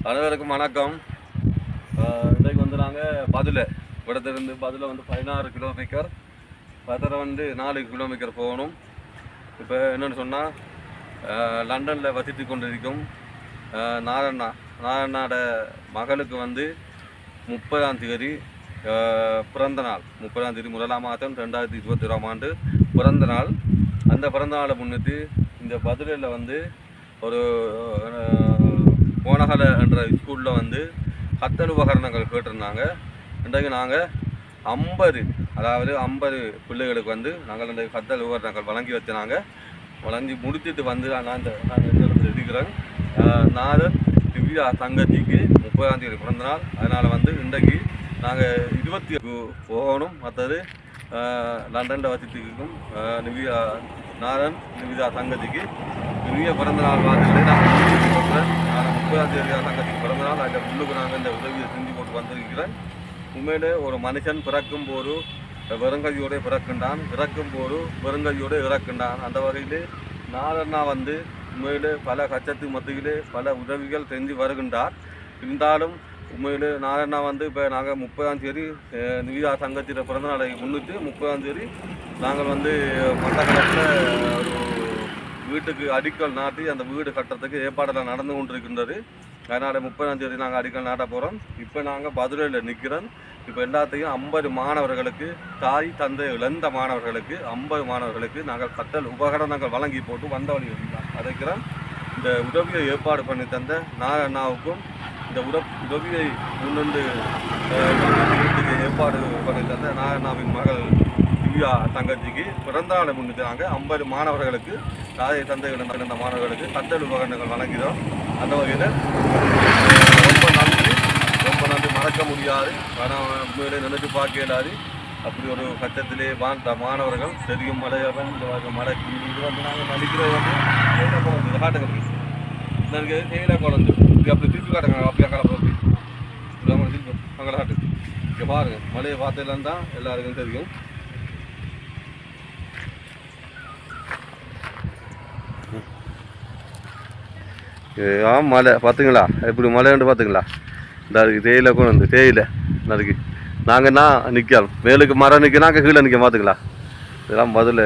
அனைவருக்கும் வணக்கம். இன்றைக்கு வந்து நாங்கள் இடத்துலேருந்து பதில் வந்து 16 கிலோமீட்டர், பதரை வந்து 4 கிலோமீட்டர் போகணும். இப்போ என்னென்னு சொன்னால், லண்டனில் வசித்து கொண்டிருக்கும் நாராயணாட மகளுக்கு வந்து 30ஆம் தேதி பிறந்த நாள். 30ஆம் தேதி 1ஆம் மாதம் 2021ஆம் ஆண்டு பிறந்த நாள். அந்த பிறந்த நாளை முன்னிட்டு இந்த பதிலில் வந்து ஒரு போனகல என்ற ஸ்கூலில் வந்து கத்தல் உபகரணங்கள் கேட்டிருந்தாங்க. இன்றைக்கு நாங்கள் 50 பிள்ளைகளுக்கு வந்து நாங்கள் இன்றைக்கு கத்தல் உபகரணங்கள் வழங்கி வச்சுனாங்க. வழங்கி முடிச்சுட்டு வந்து நாங்கள் இருக்கிறேன். நாதன் திவ்யா தங்கச்சிக்கு 30ஆம் தேதி பிறந்த நாள். அதனால் வந்து இன்றைக்கு நாங்கள் 20 போகணும். மற்றது லண்டனில் வசித்துக்கும் நிவிதா தங்கச்சிக்கு இனிய பிறந்த நாள் வாழ்த்துக்களை நான் சொல்கிறேன். நான் 30ஆம் தேதி தங்கச்சிக்கு பிறந்த நாள். அதில் உள்ளுக்கு நாங்கள் இந்த உதவியை செஞ்சு போட்டு வந்திருக்கிறேன். உண்மையிலே ஒரு மனுஷன் பிறக்கும் போது வெறுங்கையோடு பிறக்கின்றான், இறக்கும் போது வெறுங்கையோடு இறக்கின்றான். அந்த வகையிலே நாதண்ணா வந்து உண்மையிலே பல கச்சத்து மத்தியிலே பல உதவிகள் செஞ்சு வருகின்றார். இருந்தாலும் உண்மையிலே நாதண்ணா வந்து இப்போ நாங்கள் 30ஆம் தேதி நிவிதா தங்கச்சியில் பிறந்த நாளை முன்னிட்டு 30ஆம் தேதி நாங்கள் வந்து மட்டக்களப்பில் ஒரு வீட்டுக்கு அடிக்கல் நாட்டி அந்த வீடு கட்டுறதுக்கு ஏற்பாடெல்லாம் நடந்து கொண்டிருக்கின்றது. அதனால் 30ஆம் தேதி நாங்கள் அடிக்கல் நாட்ட போகிறோம். இப்போ நாங்கள் மதுரையில் நிற்கிறோம். இப்போ எல்லாத்தையும் 50 மாணவர்களுக்கு, தாய் தந்தை இழந்த மாணவர்களுக்கு 50 மாணவர்களுக்கு நாங்கள் கற்றல் உபகரணங்கள் வழங்கி போட்டு வந்த வழி அதைக்கிறோம். இந்த உதவியை ஏற்பாடு பண்ணி தந்த நாராயணாவுக்கும், இந்த உதவியை முன்னின்று ஏற்பாடு பண்ணி தந்த நாராயணாவின் மகள் திவ்யா தங்கச்சிக்கு பிறந்த நாளை முன்னிட்டு நாங்கள் 50 மாணவர்களுக்கு, தாயை தந்தை இழந்த மாணவர்களுக்கு கற்றல் உபகரணங்கள் வழங்கிறோம். அந்த வகையில் ரொம்ப நன்றி, மறக்க முடியாது. ஆனால் உண்மையிலே நினைச்சு பார்க்க இயலாது. அப்படி ஒரு கட்டத்திலே வாழ்ந்த மாணவர்கள் தெரியும் மலையகம் இந்த மலைக்கு இது வந்து நாங்கள் நடிக்கிறது வந்து தேயிலை குழந்தை இதை காட்டுங்க. எனக்கு தேயிலை குழந்தை இது அப்படி திருப்பி காட்டுங்க. அப்படியே கலப்பி திருப்பி அங்கே காட்டு. இங்கே பாருங்கள், மலையை பார்த்ததுலாம் தான் எல்லாருக்கும் தெரியும். மலை பார்த்துங்களா, எப்படி மலைன்னு பார்த்துங்களா? இந்த தேயிலை கூட வந்து தேயிலை அதுக்கு நாங்கள் என்ன நிற்கலாம், மேலுக்கு மரம் நிற்கனாக்க கீழே நிற்க பார்த்துங்களா? இதெல்லாம் பதில்.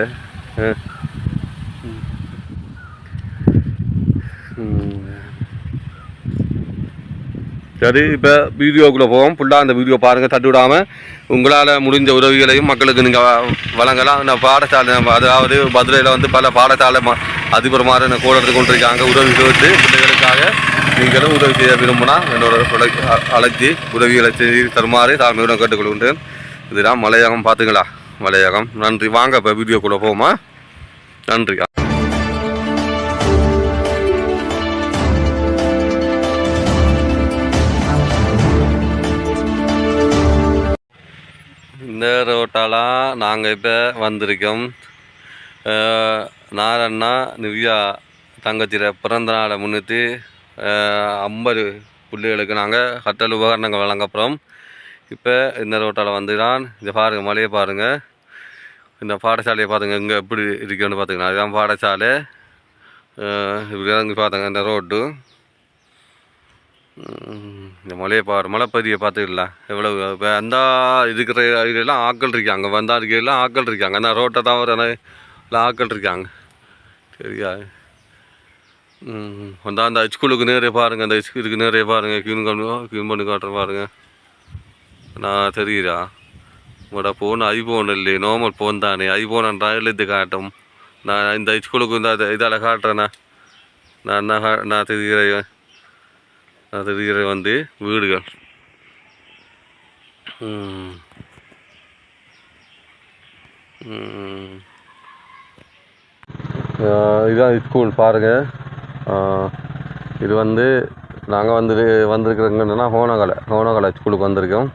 சரி, இப்போ வீடியோக்குள்ளே போவோம். ஃபுல்லாக அந்த வீடியோ பாருங்கள். தட்டு விடாமல் உங்களால் முடிஞ்ச உதவிகளையும் மக்களுக்கு நீங்கள் வழங்கலாம். நான் பாடசாலை, அதாவது மதுரையில் வந்து பல பாடசாலை அதிபர்மார் கூட எடுத்து கொண்டிருக்காங்க. உதவி செய்து பிள்ளைகளுக்காக நீங்களும் உதவி செய்ய விரும்பினா என்னோட அழைச்சி உதவிகளை செய்து தருமாறு தாழ்மையுடன் கேட்டுக்கொள்கின்றேன். இதுதான் மலையகம், பார்த்துங்களா? மலையகம். நன்றி. வாங்க இப்போ வீடியோக்குள்ளே போவோமா? நன்றி. இந்த ரோட்டாலாம் நாங்கள் இப்போ வந்திருக்கோம். நாராயணா நிவ்யா தங்கச்சியில் பிறந்த நாளை முன்னிட்டு 50 பிள்ளைகளுக்கு நாங்கள் கற்றல் உபகரணங்கள் வழங்கப்புறோம். இப்போ இந்த ரோட்டால் வந்து தான் இங்கே பாருங்கள், மலையை பாருங்கள், இந்த பாடசாலையை பாருங்கள் இங்கே எப்படி இருக்குன்னு பார்த்துக்கலாம். அதுதான் பாடசாலை. இப்படி இறங்கி பார்த்துங்க இந்த ரோட்டு. இந்த மலையை மலைப்பகுதியை பார்த்துக்கலாம் எவ்வளோ. இப்போ அந்த இருக்கிற இதுலாம் ஆக்கள் இருக்காங்க, வந்தா இருக்கையெல்லாம் ஆக்கள் இருக்காங்க. அந்த ரோட்டை தவிர எல்லாம் ஆக்கள் இருக்காங்க. சரியா? வந்தா அந்த ஸ்கூலுக்கு நேரே பாருங்கள், அந்த இதுக்கு நேரே பாருங்கள். கிளீன் பண்ணி காட்டுற பாருங்கள். நான் தெரியுதா? உங்களோட ஃபோன் ஐஃபோன் இல்லை, நார்மல் ஃபோன் தானே. ஐஃபோன் இது காட்டும். நான் இந்த ஸ்கூலுக்கு இந்த இதால் காட்டுறேண்ணா. நான் தெரிகிறேன். வந்து வீடுகள். இதுதான் ஸ்கூல் பாருங்கள். இது வந்து நாங்கள் வந்திருக்கிறோங்கன்னா ஹோனகலை ஸ்கூலுக்கு வந்திருக்கோம்.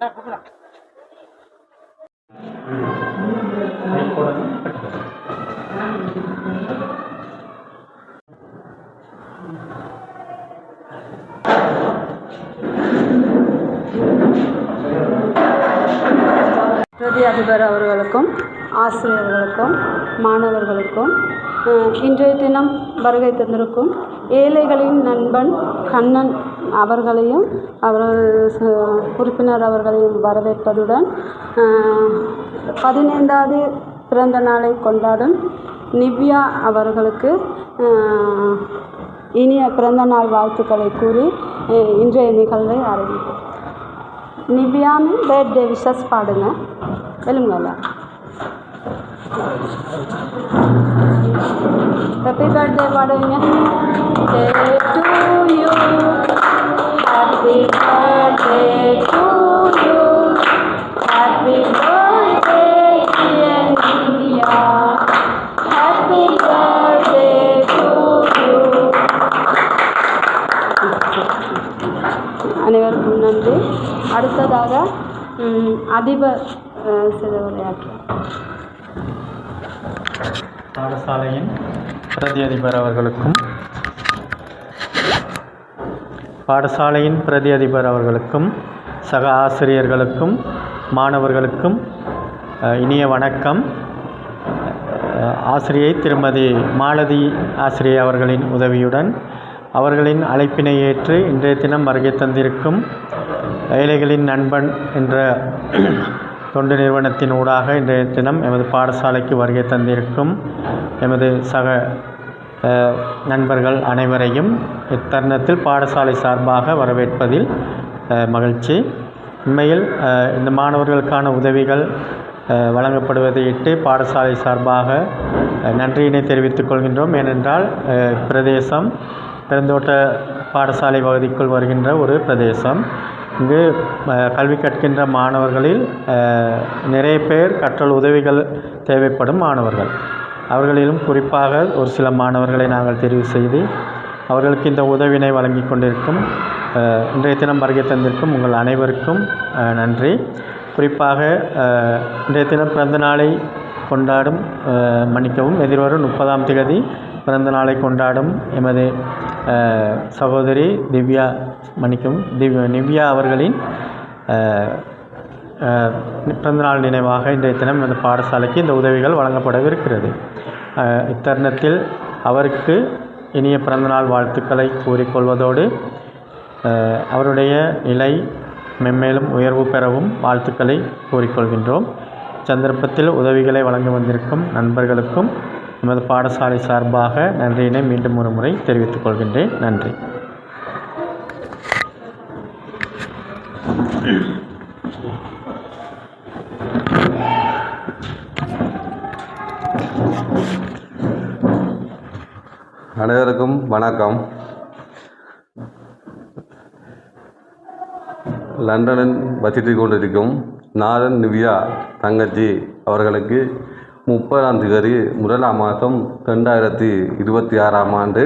பிரதி அதிபர் அவர்களுக்கும் ஆசிரியர்களுக்கும் மாணவர்களுக்கும் இன்றைய தினம் வருகை தந்திருக்கும் ஏழைகளின் நண்பன் கண்ணன் அவர்களையும் உறுப்பினர் அவர்களையும் வரவேற்பதுடன் 15வது பிறந்த நாளை கொண்டாடும் நிவ்யா அவர்களுக்கு இனிய பிறந்தநாள் வாழ்த்துக்களை கூறி இன்றைய நிகழ்வை ஆரம்பிப்போம். நிவ்யான்னு பர்த்டே விஷஸ் பாடுங்க. எழுங்களா. ஹாப்பி பர்த்டே பாடுவீங்க. Happy birthday to you, happy birthday dear Nivya, happy birthday to you. அனைவருக்கும் நன்றி. அடுத்ததாக அதிபர் சில உரையாற்ற பாடசாலையின் பிரதி அதிபர் அவர்களுக்கும் சக ஆசிரியர்களுக்கும் மாணவர்களுக்கும் இனிய வணக்கம். ஆசிரியை திருமதி மாலதி ஆசிரியை அவர்களின் உதவியுடன் அவர்களின் அழைப்பினை ஏற்று இன்றைய தினம் வருகை தந்திருக்கும் ஏழைகளின் நண்பன் என்ற தொண்டு நிறுவனத்தின் ஊடாக இன்றைய தினம் எமது பாடசாலைக்கு வருகை தந்திருக்கும் எமது சக நண்பர்கள் அனைவரையும் இத்தருணத்தில் பாடசாலை சார்பாக வரவேற்பதில் மகிழ்ச்சி. உண்மையில் இந்த மாணவர்களுக்கான உதவிகள் வழங்கப்படுவதையிட்டு பாடசாலை சார்பாக நன்றியினை தெரிவித்துக் கொள்கின்றோம். ஏனென்றால் பிரதேசம் பெருந்தோட்ட பாடசாலை பகுதிக்குள் வருகின்ற ஒரு பிரதேசம். இங்கு கல்வி கற்கின்ற மாணவர்களில் நிறைய பேர் கற்றல் உதவிகள் தேவைப்படும் மாணவர்கள். அவர்களிலும் குறிப்பாக ஒரு சில மாணவர்களை நாங்கள் தெரிவு செய்து அவர்களுக்கு இந்த உதவினை வழங்கி கொண்டிருக்கும் இன்றைய தினம் வருகை தந்திருக்கும் உங்கள் அனைவருக்கும் நன்றி. குறிப்பாக இன்றைய தினம் பிறந்த நாளை கொண்டாடும் எதிர்வரும் 30ஆம் தேதி பிறந்த நாளை கொண்டாடும் எமது சகோதரி நிவ்யா அவர்களின் பிறந்தநாள் நினைவாக இன்றைய தினம் இந்த பாடசாலைக்கு இந்த உதவிகள் வழங்கப்படவிருக்கிறது. இத்தருணத்தில் அவருக்கு இனிய பிறந்தநாள் வாழ்த்துக்களை கூறிக்கொள்வதோடு அவருடைய நிலை மென்மேலும் உயர்வு பெறவும் வாழ்த்துக்களை கூறிக்கொள்கின்றோம். சந்தர்ப்பத்தில் உதவிகளை வழங்க வந்திருக்கும் நண்பர்களுக்கும் எமது பாடசாலை சார்பாக நன்றியினை மீண்டும் ஒரு முறை தெரிவித்துக் கொள்கின்றேன். நன்றி. அனைவருக்கும் வணக்கம். லண்டனில் வசித்து கொண்டிருக்கும் நாதன் நிவ்யா தங்கச்சி அவர்களுக்கு 30ஆம் தேதி 1ஆம் மாதம் 2026ஆம் ஆண்டு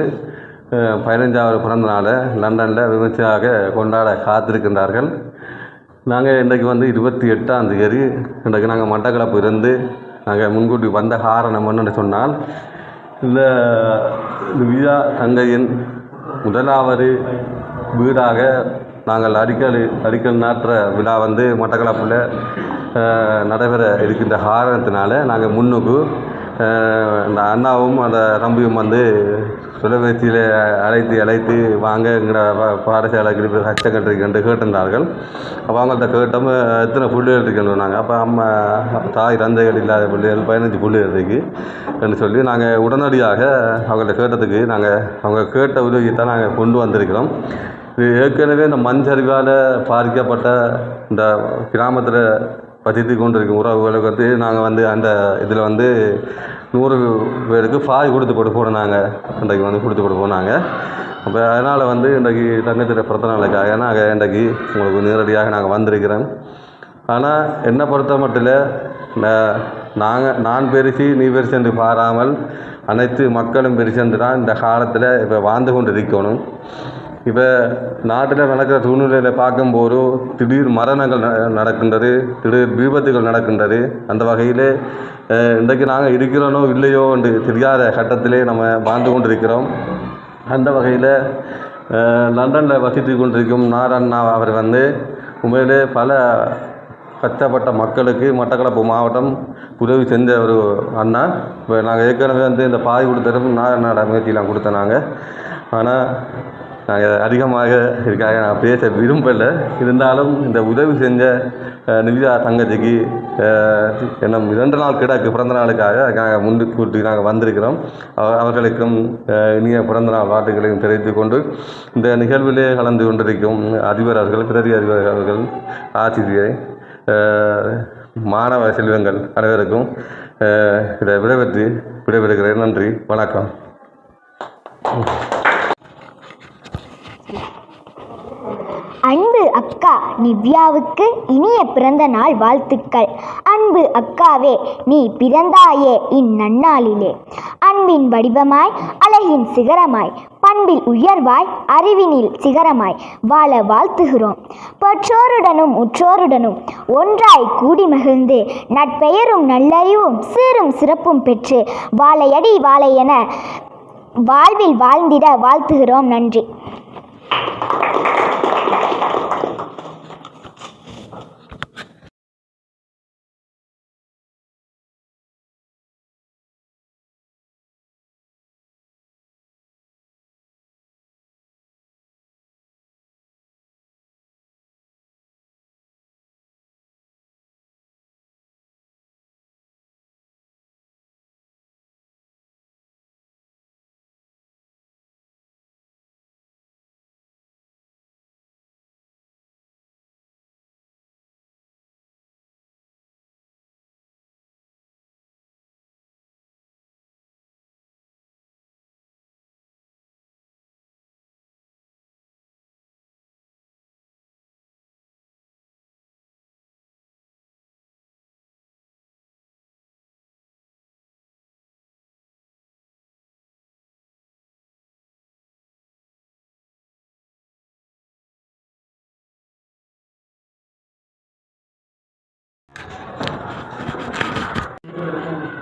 15வது பிறந்த நாளை லண்டனில் விமர்சையாக கொண்டாட காத்திருக்கின்றார்கள். நாங்கள் இன்றைக்கு 28ஆம் தேதி இன்றைக்கு நாங்கள் மட்டக்களப்பு இருந்து நாங்கள் முன்கூட்டி வந்த காரணம் என்னென்னு சொன்னால், இந்த நிவ்யா தங்கையின் 1வது வீடாக நாங்கள் அடிக்கல் நாட்டுற விழா மட்டக்களப்பில் நடைபெற இருக்கின்ற காரணத்தினால நாங்கள் முன்னுக்கு இந்த அண்ணாவும் அந்த தம்பியும் தொலைபேசியில் அழைத்து வாங்க எங்களோட பாடசாலைக்கு கஷ்டப்பட்டு கேட்டிருந்தார்கள். அப்போ அவங்கள்ட்ட கேட்டோம், எத்தனை பிள்ளைகள் இருக்குன்னு சொன்னாங்க. அப்போ அம்மா தாய் தந்தைகள் இல்லாத பிள்ளைகள் 15 பிள்ளைகள் இருக்கு என்று சொல்லி நாங்கள் உடனடியாக அவங்கள்ட்ட கேட்டதுக்கு அவங்க கேட்ட உதவியைத்தான் நாங்கள் கொண்டு வந்திருக்கிறோம். இது ஏற்கனவே இந்த மண் சரிவால் பாதிக்கப்பட்ட இந்த கிராமத்தில் வசித்து கொண்டிருக்கும் உறவுகளுக்கு நாங்கள் அந்த இதில் 100 பேருக்கு பாய் கொடுத்து போனாங்க. இன்றைக்கு கொடுத்து போனாங்க. அப்போ அதனால் இன்றைக்கு தங்கச்சியோட பிறந்த நாளுக்காக நாங்கள் இன்றைக்கு உங்களுக்கு நேரடியாக நாங்கள் வந்திருக்கிறோம். ஆனால் என்னை பொறுத்த மட்டும் நான் பெருசு நீ பெருசு என்று பாராமல் அனைத்து மக்களும் பெருசு என்று தான் இந்த காலத்தில் இப்போ வாழ்ந்து கொண்டு இருக்கணும். இப்போ நாட்டில் நடக்கிற சூழ்நிலையில் பார்க்கும்போது திடீர் மரணங்கள் நடக்கின்றது, திடீர் விபத்துகள் நடக்கின்றது. அந்த வகையில் இன்றைக்கு நாங்கள் இருக்கிறோனோ இல்லையோ என்று தெரியாத கட்டத்திலே நம்ம வாழ்ந்து கொண்டிருக்கிறோம். அந்த வகையில் லண்டனில் வசித்து கொண்டிருக்கும் நாரண்ணா அவர் உண்மையிலே பல கஷ்டப்பட்ட மக்களுக்கு மட்டக்களப்பு மாவட்டம் உதவி செஞ்ச ஒரு அண்ணா. இப்போ நாங்கள் ஏற்கனவே இந்த பாய் கொடுத்ததும் நாரண்ணாட முயற்சியெலாம் கொடுத்தோம் நாங்கள். ஆனால் நாங்கள் அதிகமாக இதுக்காக நான் பேச விரும்பலை. இருந்தாலும் இந்த உதவி செஞ்ச நிவ்யா தங்கச்சிக்கு இன்னும் 2 நாள் கிடக்கு பிறந்த நாளுக்காக நாங்கள் முன்கூட்டி நாங்கள் வந்திருக்கிறோம். அவர்களுக்கும் இனிய பிறந்த நாள் வாழ்த்துக்களையும் தெரிவித்து கொண்டு இந்த நிகழ்விலே கலந்து கொண்டிருக்கும் அதிபர் அவர்கள், பிரதி அதிபர் அவர்கள், ஆசிரியர், மாணவ செல்வங்கள் அனைவருக்கும் இதை விடைபெறுகிறேன். நன்றி, வணக்கம். அன்பு அக்கா நிவ்யாவுக்கு இனிய பிறந்த நாள் வாழ்த்துக்கள். அன்பு அக்காவே, நீ பிறந்தாயே இந்நன்னாளிலே. அன்பின் வடிவமாய், அழகின் சிகரமாய், பண்பில் உயர்வாய், அறிவினில் சிகரமாய் வாழ வாழ்த்துகிறோம். பெற்றோருடனும் உற்றோருடனும் ஒன்றாய் கூடி மகிழ்ந்து நட்பெயரும் நல்லறிவும் சீரும் சிறப்பும் பெற்று வாழையடி வாழை என வாழ்வில் வாழ்ந்திட வாழ்த்துகிறோம். நன்றி.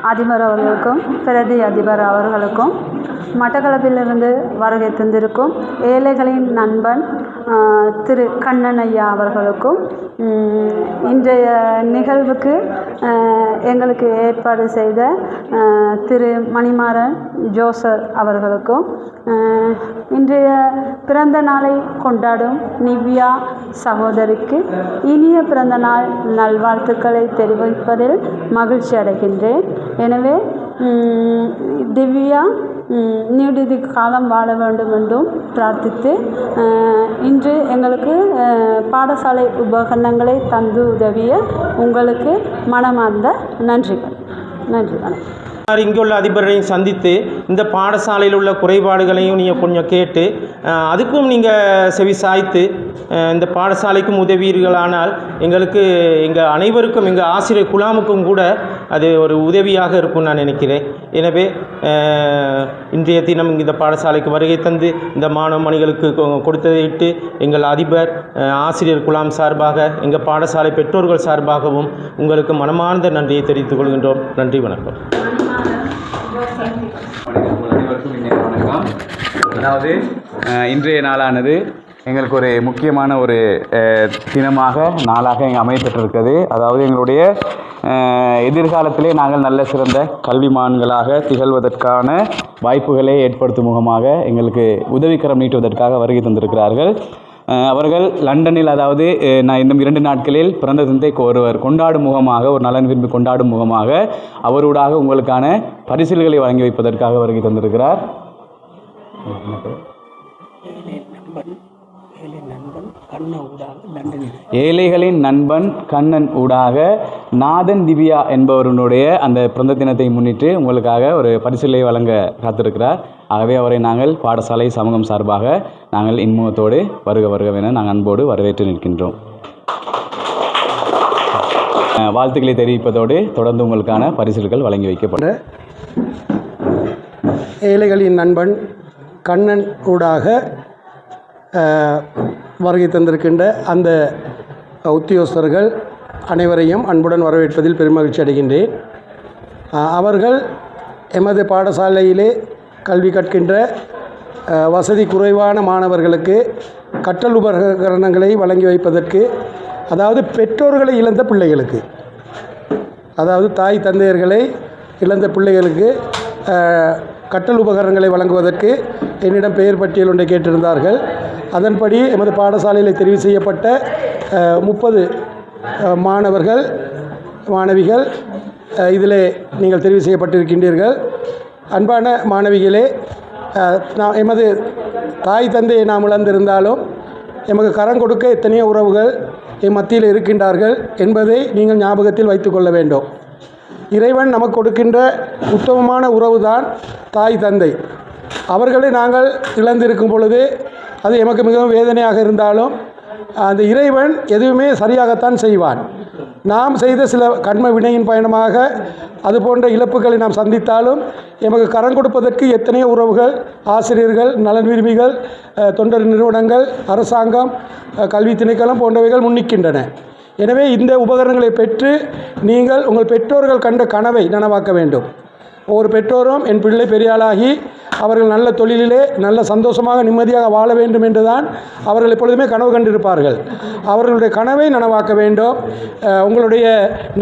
அதிபர் அவர்களுக்கும் பிரதி அதிபர் அவர்களுக்கும் மட்டக்களப்பிலிருந்து வருகை தந்திருக்கும் ஏழைகளின் நண்பன் திரு கண்ணன் ஐயா அவர்களுக்கும் இன்றைய நிகழ்வுக்கு எங்களுக்கு ஏற்பாடு செய்த திரு மணிமாறன் ஜோசப் அவர்களுக்கும் இன்றைய பிறந்த நாளை கொண்டாடும் நிவ்யா சகோதரிக்கு இனிய பிறந்த நாள் நல்வாழ்த்துக்களை தெரிவிப்பதில் மகிழ்ச்சி அடைகின்றேன். எனவே திவ்யா நீடிது காலம் வாழ வேண்டும் என்றும் பிரார்த்தித்து இன்று எங்களுக்கு பாடசாலை உபகரணங்களை தந்து உதவிய உங்களுக்கு மனமார்ந்த நன்றிகள். நன்றி, வணக்கம். இங்குள்ள அதிபரையும் சந்தித்து இந்த பாடசாலையில் உள்ள குறைபாடுகளையும் நீங்கள் கொஞ்சம் கேட்டு அதுக்கும் நீங்கள் செவி சாய்த்து இந்த பாடசாலைக்கும் உதவீர்களானால் எங்களுக்கு எங்கள் அனைவருக்கும் எங்கள் ஆசிரியர் குழாமுக்கும் கூட அது ஒரு உதவியாக இருக்கும்னு நான் நினைக்கிறேன். எனவே இன்றைய தினம் இந்த பாடசாலைக்கு வருகை தந்து இந்த மாணவ மணிகளுக்கு கொடுத்ததையிட்டு எங்கள் அதிபர் ஆசிரியர் குழாம் சார்பாக எங்கள் பாடசாலை பெற்றோர்கள் சார்பாகவும் உங்களுக்கு மனமார்ந்த நன்றியை தெரிவித்துக் கொள்கின்றோம். நன்றி, வணக்கம். வணக்கம். அதாவது இன்றைய நாளானது எங்களுக்கு ஒரு முக்கியமான ஒரு நாளாக எங்கள் அமையப்பட்டிருக்கிறது. அதாவது எங்களுடைய எதிர்காலத்திலே நாங்கள் நல்ல சிறந்த கல்விமான்களாக திகழ்வதற்கான வாய்ப்புகளை ஏற்படுத்தும் முகமாக எங்களுக்கு உதவிக்கரம் நீட்டுவதற்காக வருகை தந்திருக்கிறார்கள். அவர்கள் லண்டனில், அதாவது நான் இன்னும் 2 நாட்களில் பிறந்த தினத்தை ஒருவர் கொண்டாடும் முகமாக, ஒரு நலன் விரும்பி கொண்டாடும் முகமாக அவரூடாக உங்களுக்கான பரிசில்களை வழங்கி வைப்பதற்காக வருகை தந்திருக்கிறார். ஏழைகளின் நண்பன் கண்ணன் ஊடாக நாதன் திவ்யா என்பவருடைய அந்த பிறந்த தினத்தை முன்னிட்டு உங்களுக்காக ஒரு பரிசிலை வழங்க காத்திருக்கிறார். ஆகவே அவரை நாங்கள் பாடசாலை சமூகம் சார்பாக நாங்கள் இன்முகத்தோடு வருகவென நாங்கள் அன்போடு வரவேற்று நிற்கின்றோம். வாழ்த்துக்களை தெரிவிப்பதோடு தொடர்ந்து உங்களுக்கான பரிசில்கள் வழங்கி வைக்கப்படும். ஏழைகளின் நண்பன் கண்ணன் ஊடாக வருகை தந்திருக்கின்ற அந்த உத்தியோகஸ்தர்கள் அனைவரையும் அன்புடன் வரவேற்பதில் பெருமகிழ்ச்சி அடைகின்றேன். அவர்கள் எமது பாடசாலையிலே கல்வி கற்கின்ற வசதி குறைவான மாணவர்களுக்கு கற்றல் உபகரணங்களை வழங்கி வைப்பதற்கு, அதாவது பெற்றோர்களை இழந்த பிள்ளைகளுக்கு, அதாவது தாய் தந்தையர்களை இழந்த பிள்ளைகளுக்கு கற்றல் உபகரணங்களை வழங்குவதற்கு என்னிடம் பெயர் பட்டியல் ஒன்றை கேட்டிருந்தார்கள். அதன்படி எமது பாடசாலையில் தெரிவு செய்யப்பட்ட 30 மாணவர்கள் மாணவிகள் இதில் நீங்கள் தெரிவு செய்யப்பட்டிருக்கின்றீர்கள். அன்பான மாணவிகளே, எமது தாய் தந்தையை நாம் இழந்திருந்தாலும் எமக்கு கரம் கொடுக்க எத்தனையோ உறவுகள் என் மத்தியில் இருக்கின்றார்கள் என்பதை நீங்கள் ஞாபகத்தில் வைத்து கொள்ள வேண்டும். இறைவன் நமக்கு கொடுக்கின்ற உத்தமமான உறவு தான் தாய் தந்தை. அவர்களை நாங்கள் இழந்திருக்கும் பொழுது அது எமக்கு மிகவும் வேதனையாக இருந்தாலும் அந்த இறைவன் எதுவுமே சரியாகத்தான் செய்வான். நாம் செய்த சில கர்ம வினையின் பயணமாக அது போன்ற இழப்புகளை நாம் சந்தித்தாலும் எமக்கு கரம் கொடுப்பதற்கு எத்தனையோ உறவுகள், ஆசிரியர்கள், நலன் விரும்பிகள், தொண்டர் நிறுவனங்கள், அரசாங்கம், கல்வி திணைக்களம் போன்றவைகள் முன்னிக்கின்றன. எனவே இந்த உபகரணங்களை பெற்று நீங்கள் உங்கள் பெற்றோர்கள் கண்ட கனவை நனவாக்க வேண்டும். ஒவ்வொரு பெற்றோரும் என் பிள்ளை பெரியாளாகி அவர்கள் நல்ல தொழிலிலே நல்ல சந்தோஷமாக நிம்மதியாக வாழ வேண்டும் என்றுதான் அவர்கள் எப்பொழுதுமே கனவு கண்டிருப்பார்கள். அவர்களுடைய கனவை நனவாக்க வேண்டும். உங்களுடைய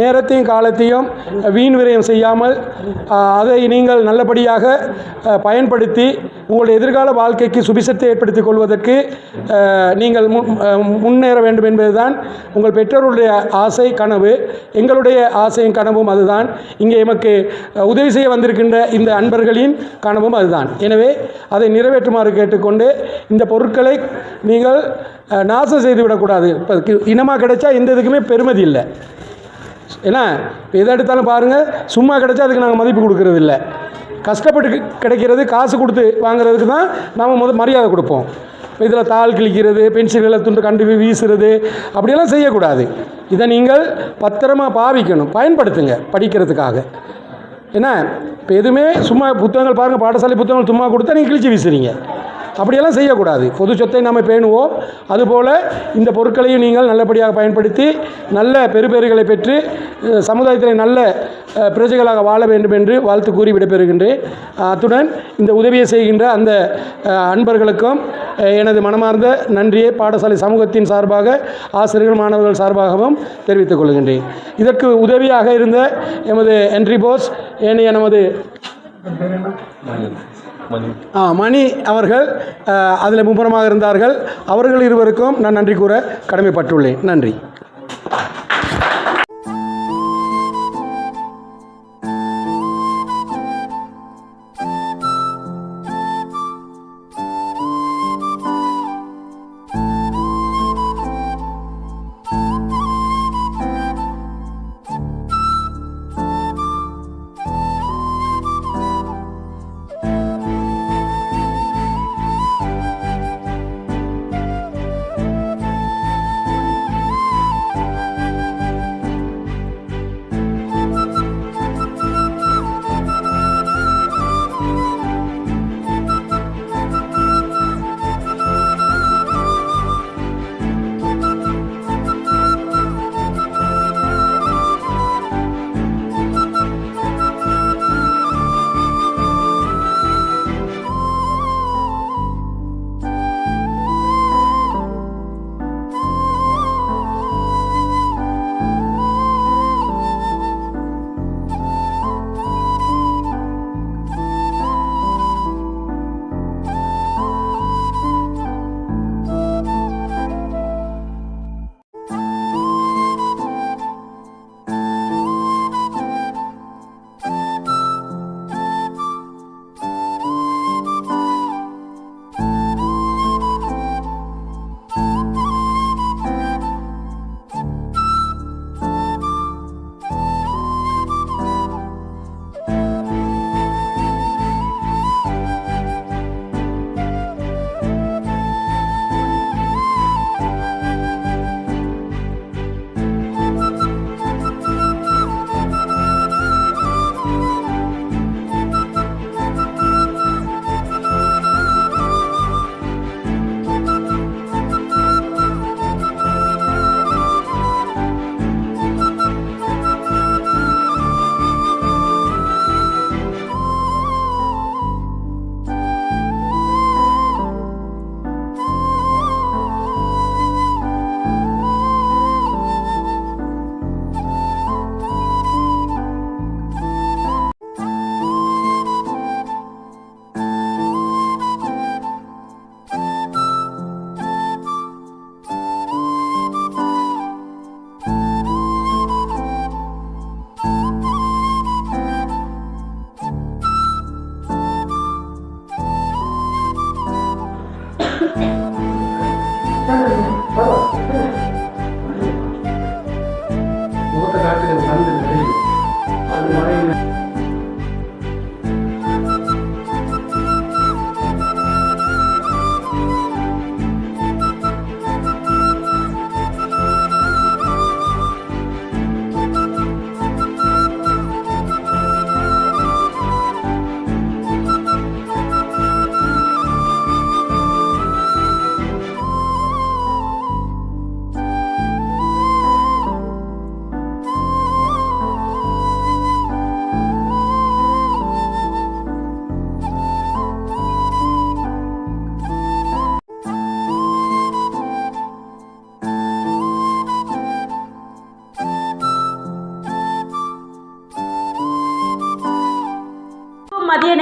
நேரத்தையும் காலத்தையும் வீண் விரயம் செய்யாமல் அதை நீங்கள் நல்லபடியாக பயன்படுத்தி உங்களுடைய எதிர்கால வாழ்க்கைக்கு சுபிசத்தை ஏற்படுத்திக் கொள்வதற்கு நீங்கள் முன்னேற வேண்டும் என்பதுதான் உங்கள் பெற்றோருடைய ஆசை, கனவு. எங்களுடைய ஆசையும் கனவும் அதுதான். இங்கே எமக்கு உதவி செய்ய வந்திருக்கின்ற இந்த அன்பர்களின் கனவும் அதுதான். எனவே அதை நிறைவேற்றுமாறு கேட்டுக்கொண்டு இந்த பொருட்களை நீங்கள் நாசம் செய்துவிடக்கூடாது. இப்போ இனமாக கிடைச்சா எந்த இதுக்குமே பெருமதி இல்லை. ஏன்னா எதை எடுத்தாலும் பாருங்கள், சும்மா கிடைச்சா அதுக்கு நாங்கள் மதிப்பு கொடுக்கறது இல்லை. கஷ்டப்பட்டு கிடைக்கிறது, காசு கொடுத்து வாங்குறதுக்கு தான் நாம் மரியாதை கொடுப்போம். இதில் தாள் கிழிக்கிறது, பென்சில்களை துண்டு கண்டு வீசுறது அப்படியெல்லாம் செய்யக்கூடாது. இதை நீங்கள் பத்திரமாக பாவிக்கணும், பயன்படுத்துங்க படிக்கிறதுக்காக. ஏன்னா இப்போ எதுவுமே சும்மா புத்தகங்கள் பாருங்கள், பாடசாலை புத்தகங்கள் சும்மா கொடுத்தா நீங்கள் கிழிச்சு வீசுறீங்க. அப்படியெல்லாம் செய்யக்கூடாது. பொது சொத்தை நாம் பேணுவோம். அதுபோல் இந்த பொருட்களையும் நீங்கள் நல்லபடியாக பயன்படுத்தி நல்ல பெறுபேறுகளை பெற்று சமுதாயத்தில் நல்ல பிரஜைகளாக வாழ வேண்டும் என்று வாழ்த்து கூறி விடைபெறுகின்றேன். அத்துடன் இந்த உதவியை செய்கின்ற அந்த அன்பர்களுக்கும் எனது மனமார்ந்த நன்றியை பாடசாலை சமூகத்தின் சார்பாக, ஆசிரியர்கள், மாணவர்கள் சார்பாகவும் தெரிவித்துக் கொள்கின்றேன். இதற்கு உதவியாக இருந்த எமது என்ட்ரி போஸ் ஏனைய நமது மணி அவர்கள் அதில் மும்முரமாக இருந்தார்கள். அவர்கள் இருவருக்கும் நான் நன்றி கூற கடமைப்பட்டுள்ளேன். நன்றி.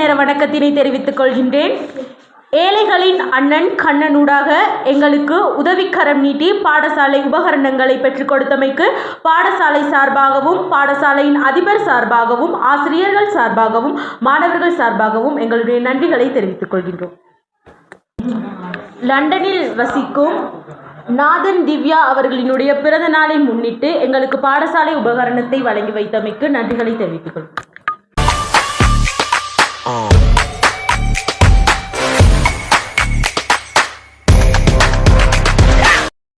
நேர வணக்கத்தினை தெரிவித்துக் கொள்கின்றேன். ஏழைகளின் அண்ணன் கண்ணனூடாக எங்களுக்கு உதவிக்கரம் நீட்டி பாடசாலை உபகரணங்களை பெற்றுக் கொடுத்தமைக்கு பாடசாலை சார்பாகவும் பாடசாலையின் அதிபர் சார்பாகவும் ஆசிரியர்கள் சார்பாகவும் மாணவர்கள் சார்பாகவும் எங்களுடைய நன்றிகளை தெரிவித்துக் கொள்கின்றோம். லண்டனில் வசிக்கும் நாதன் திவ்யா அவர்களினுடைய பிறந்த நாளை முன்னிட்டு எங்களுக்கு பாடசாலை உபகரணத்தை வழங்கி வைத்தமைக்கு நன்றிகளை தெரிவித்துக் கொள்கிறோம்.